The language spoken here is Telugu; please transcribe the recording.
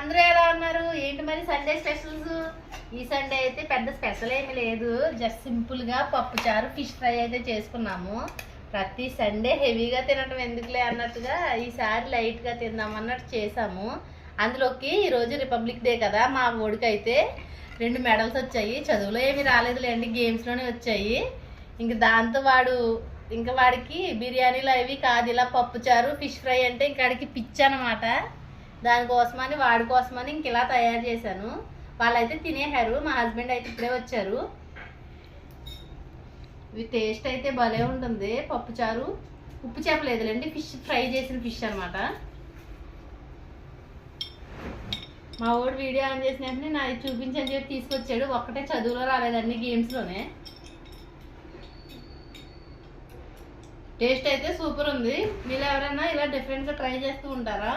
అందరూ ఎలా ఉన్నారు? ఏంటి మరి సండే స్పెషల్స్? ఈ సండే అయితే పెద్ద స్పెషల్ ఏమీ లేదు, జస్ట్ సింపుల్గా పప్పుచారు ఫిష్ ఫ్రై అయితే చేసుకున్నాము. ప్రతి సండే హెవీగా తినటం ఎందుకులే అన్నట్టుగా ఈసారి లైట్గా తిందాం అన్నట్టు చేసాము. అందులోకి ఈరోజు రిపబ్లిక్ డే కదా, మా ఓడికైతే 2 మెడల్స్ వచ్చాయి. చదువులో ఏమీ రాలేదులేండి, గేమ్స్లోనే వచ్చాయి. ఇంక దాంతో వాడికి బిర్యానీలు అవి కాదు, ఇలా పప్పుచారు ఫిష్ ఫ్రై అంటే ఇంక వాడికి పిచ్చి అనమాట. దానికోసమని వాడి కోసమని ఇంక ఇలా తయారు చేశాను. వాళ్ళైతే తినేశారు, మా హస్బెండ్ అయితే ఇప్పుడే వచ్చారు. ఇవి టేస్ట్ అయితే భలే ఉంటుంది. పప్పుచారు ఉప్పు చేపలేదులేండి, ఫిష్ ఫ్రై చేసిన ఫిష్ అనమాట. మా వాడు వీడియో ఆన్ చేసిన వెంటనే నాకు చూపించని చెప్పి తీసుకొచ్చాడు. ఒక్కటే చదువులో రాలేదండి, గేమ్స్లోనే. టేస్ట్ అయితే సూపర్ ఉంది. మీరు ఎవరైనా ఇలా డిఫరెంట్గా ట్రై చేస్తూ ఉంటారా?